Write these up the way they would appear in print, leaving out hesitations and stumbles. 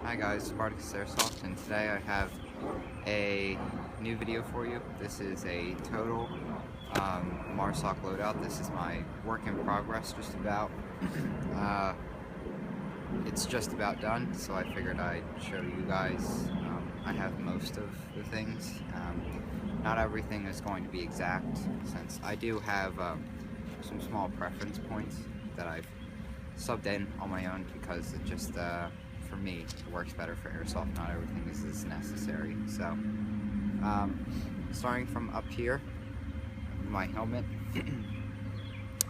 Hi guys, Spartacus Airsoft, and today I have a new video for you. This is a total MARSOC loadout. This is my work in progress, just about. It's just about done, so I figured I'd show you guys. I have most of the things. Not everything is going to be exact, since I do have some small preference points that I've subbed in on my own because it just for me, it works better for airsoft. Not everything is as necessary. So, starting from up here, my helmet,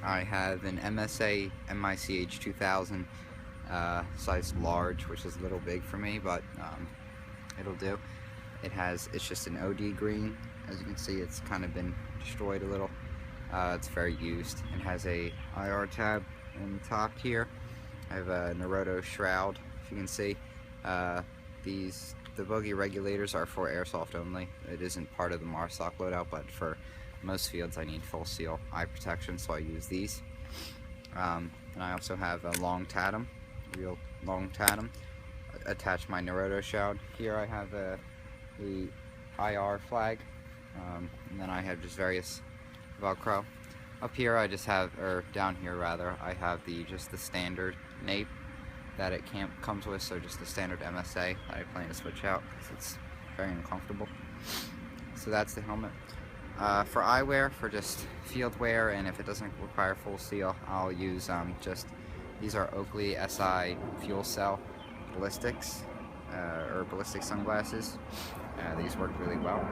I have an MSA MICH 2000 size large, which is a little big for me, but it'll do. It's just an OD green. As you can see, it's kind of been destroyed a little. It's very used. It has a IR tab in the top here. I have a Naruto shroud. If you can see, the bogey regulators are for airsoft only. It isn't part of the MARSOC loadout, but for most fields I need full seal eye protection, so I use these. And I also have a long tatum, real long tatum. Attach my Naruto shroud. Here I have the IR flag, and then I have just various Velcro. Up here I just have, or down here rather, I have just the standard nape that it comes with, so just the standard MSA that I plan to switch out because it's very uncomfortable. So that's the helmet. For eyewear, for just field wear, and if it doesn't require full seal, I'll use these are Oakley SI fuel cell ballistics, or ballistic sunglasses. These work really well.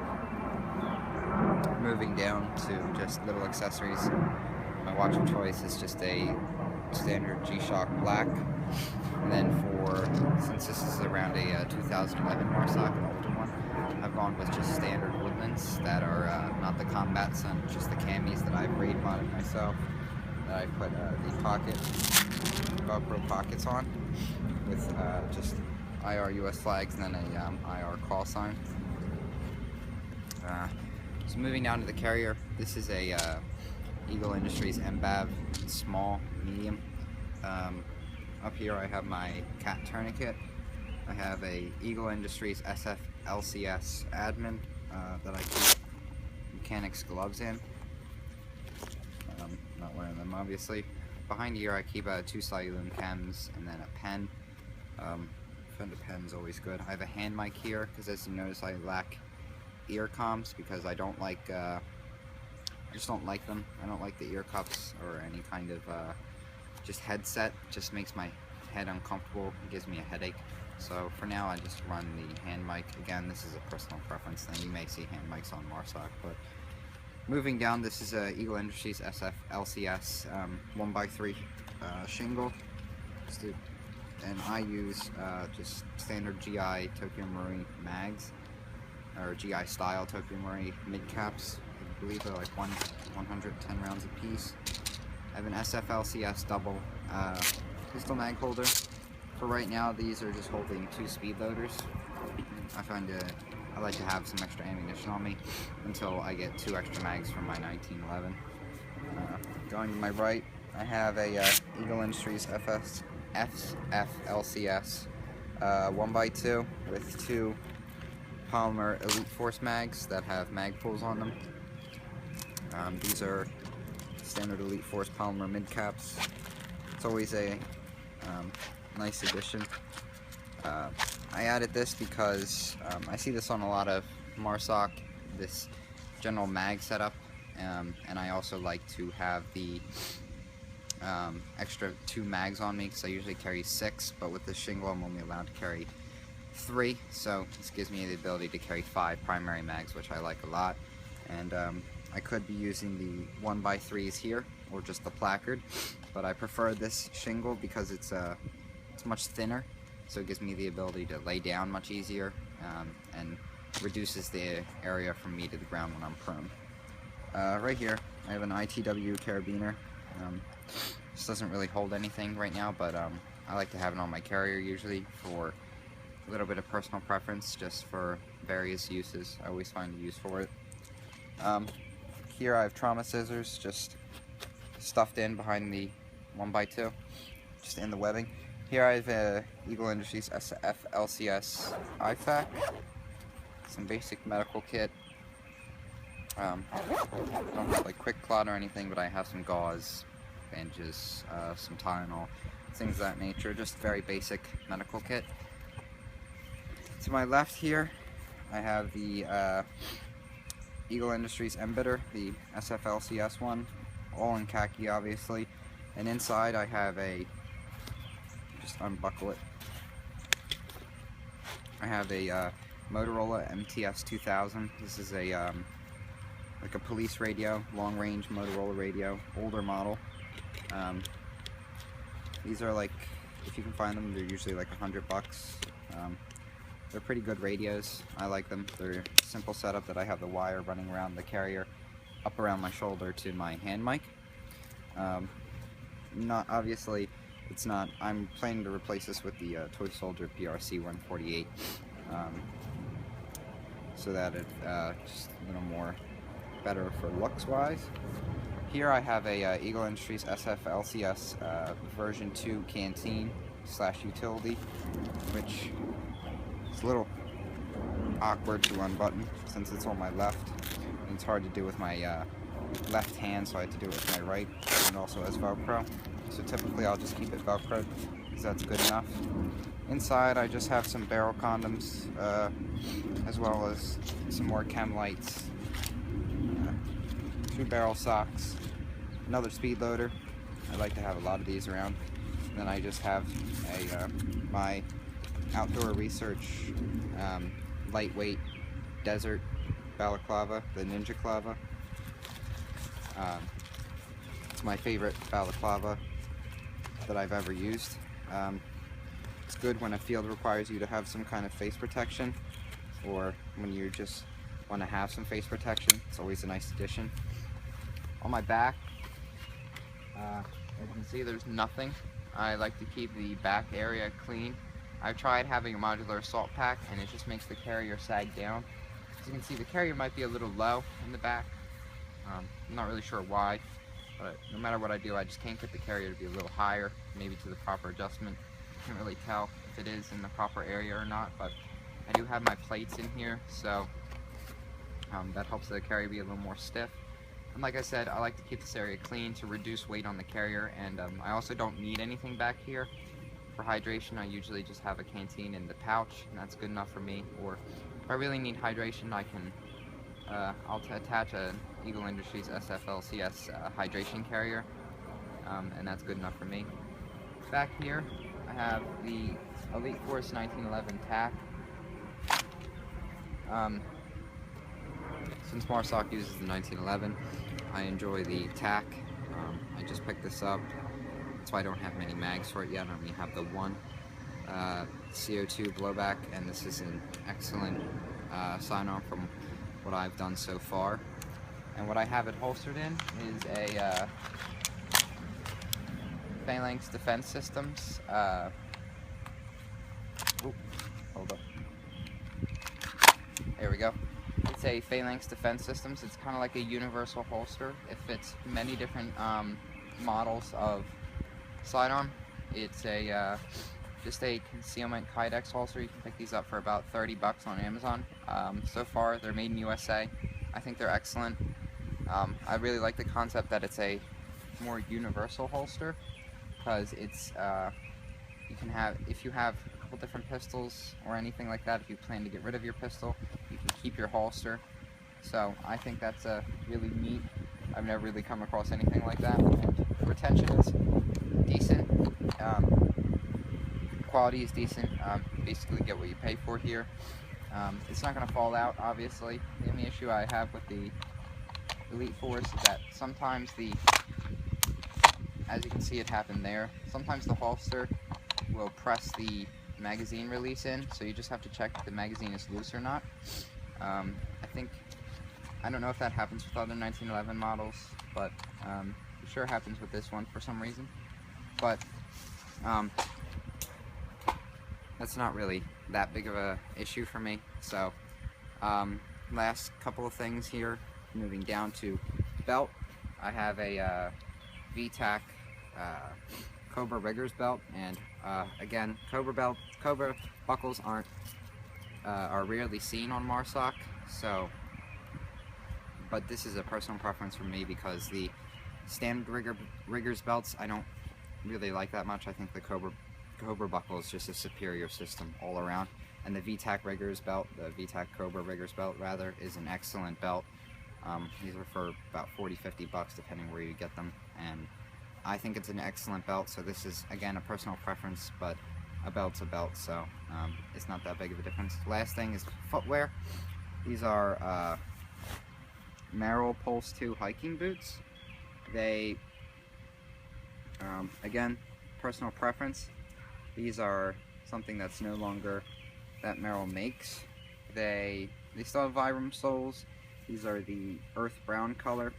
Moving down to just little accessories, my watch of choice is just a standard G-Shock black. And then since this is around a 2011 MARSOC, an older one, I've gone with just standard Woodlands that are not the combat sun, just the camis that I've raid modded myself, that I put the Velcro pockets on with just IR US flags and then a IR call sign. So moving down to the carrier, this is a Eagle Industries MBAV, small, medium. Up here I have my cat tourniquet. I have a Eagle Industries SF LCS admin that I keep mechanics gloves in. Not wearing them obviously. Behind here I keep 2 Cylum chems and then a pen. Fender pen is always good. I have a hand mic here because, as you notice, I lack ear comms because I don't like I just don't like them. I don't like the ear cups or any kind of just headset. It just makes my head uncomfortable. It gives me a headache. So for now I just run the hand mic. Again, this is a personal preference thing. You may see hand mics on MARSOC. But moving down, this is a Eagle Industries SF LCS 1x3 shingle. And I use just standard GI Tokyo Marine mags, or GI style Tokyo Marine mid caps. I believe they're like 110 rounds a piece. I have an SFLCS double pistol mag holder. For right now, these are just holding 2 speed loaders. I like to have some extra ammunition on me until I get 2 extra mags from my 1911. Going to my right, I have a Eagle Industries FFLCS 1x2 with 2 polymer Elite Force mags that have mag pulls on them. These are standard Elite Force polymer mid caps. It's always a nice addition. I added this because I see this on a lot of MARSOC, this general mag setup, and I also like to have the extra 2 mags on me because I usually carry 6, but with this shingle I'm only allowed to carry 3, so this gives me the ability to carry 5 primary mags, which I like a lot. And I could be using the 1x3s here or just the placard, but I prefer this shingle because it's much thinner, so it gives me the ability to lay down much easier and reduces the area from me to the ground when I'm prone. Right here I have an ITW carabiner. This doesn't really hold anything right now, but I like to have it on my carrier usually for a little bit of personal preference, just for various uses. I always find a use for it. Here I have trauma scissors just stuffed in behind the 1x2, just in the webbing. Here I have a Eagle Industries SF LCS IFAC, some basic medical kit. I don't have like quick clot or anything, but I have some gauze, bandages, some Tylenol, things of that nature, just very basic medical kit. To my left here, I have the Eagle Industries Embedder, the SFLCS one, all in khaki obviously, and inside I have a, just unbuckle it, I have a Motorola MTS 2000. This is a like a police radio, long range Motorola radio, older model. These are like, if you can find them, they're usually like $100. They're pretty good radios. I like them. They're a simple setup that I have the wire running around the carrier, up around my shoulder to my hand mic. Not obviously, it's not. I'm planning to replace this with the Toy Soldier PRC 148, so that it just a little more better for looks wise. Here I have a Eagle Industries SF LCS version 2 canteen / utility, which is a little awkward to unbutton since it's on my left, and it's hard to do with my left hand, so I had to do it with my right, and also has Velcro. So typically I'll just keep it Velcroed because that's good enough. Inside I just have some barrel condoms, as well as some more chem lights, 2 barrel socks, another speed loader. I like to have a lot of these around. And then I just have a my outdoor research lightweight desert balaclava, the Ninja Clava. It's my favorite balaclava that I've ever used. It's good when a field requires you to have some kind of face protection, or when you just want to have some face protection. It's always a nice addition. On my back, as you can see, there's nothing. I like to keep the back area clean. I've tried having a modular assault pack, and it just makes the carrier sag down. As you can see, the carrier might be a little low in the back. I'm not really sure why, but no matter what I do, I just can't get the carrier to be a little higher, maybe to the proper adjustment. Can't really tell if it is in the proper area or not, but I do have my plates in here, so that helps the carrier be a little more stiff. And like I said, I like to keep this area clean to reduce weight on the carrier, and I also don't need anything back here. For hydration, I usually just have a canteen in the pouch, and that's good enough for me. Or if I really need hydration, I can I'll attach an Eagle Industries SFLCS hydration carrier, and that's good enough for me. Back here, I have the Elite Force 1911 tack. Since MARSOC uses the 1911, I enjoy the tack. I just picked this up. That's why I don't have many mags for it yet. I only have the one CO2 blowback, and this is an excellent sign-on from what I've done so far. And what I have it holstered in is a Phalanx Defense Systems. Hold up. There we go. It's a Phalanx Defense Systems. It's kind of like a universal holster. It fits many different models of sidearm. It's a just a concealment Kydex holster. You can pick these up for about $30 on Amazon. So far, they're made in USA. I think they're excellent. I really like the concept that it's a more universal holster, because it's you can have, if you have a couple different pistols or anything like that, if you plan to get rid of your pistol, you can keep your holster. So I think that's really neat. I've never really come across anything like that. And the retention is decent. Quality is decent. Basically get what you pay for here. It's not going to fall out, obviously. The only issue I have with the Elite Force is that sometimes as you can see it happen there, sometimes the holster will press the magazine release in, so you just have to check if the magazine is loose or not. I don't know if that happens with other 1911 models, but it sure happens with this one for some reason. But that's not really that big of a issue for me. So last couple of things here, moving down to belt. I have a VTAC Cobra Riggers belt, and Again, Cobra buckles are rarely seen on MARSOC, so, but this is a personal preference for me because the standard riggers belts I don't really like that much. I think the Cobra buckle is just a superior system all around, and the VTAC riggers belt, the VTAC Cobra riggers belt rather, is an excellent belt. These are for about $40–50 depending where you get them, and I think it's an excellent belt. So this is again a personal preference, but a belt's a belt, so it's not that big of a difference. Last thing is footwear. These are Merrell Pulse 2 hiking boots. They again, personal preference. These are something that's no longer that Merrell makes. They still have Vibram soles. These are the earth brown color.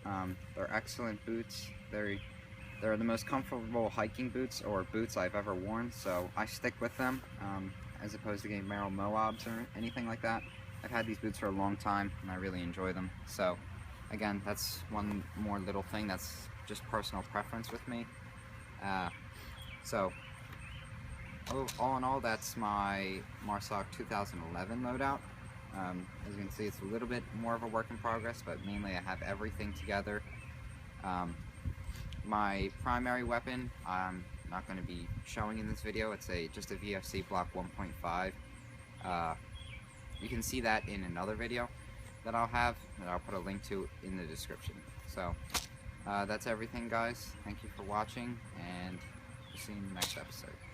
They're excellent boots. They're the most comfortable hiking boots or boots I've ever worn, so I stick with them as opposed to getting Merrell Moabs or anything like that. I've had these boots for a long time and I really enjoy them. So again, that's one more little thing that's just personal preference with me. So all in all, that's my MARSOC 2011 loadout. As you can see, it's a little bit more of a work in progress, but mainly I have everything together. My primary weapon I'm not going to be showing in this video. It's just a VFC Block 1.5. You can see that in another video that I'll have, that I'll put a link to in the description. So that's everything, guys. Thank you for watching, and we'll see you in the next episode.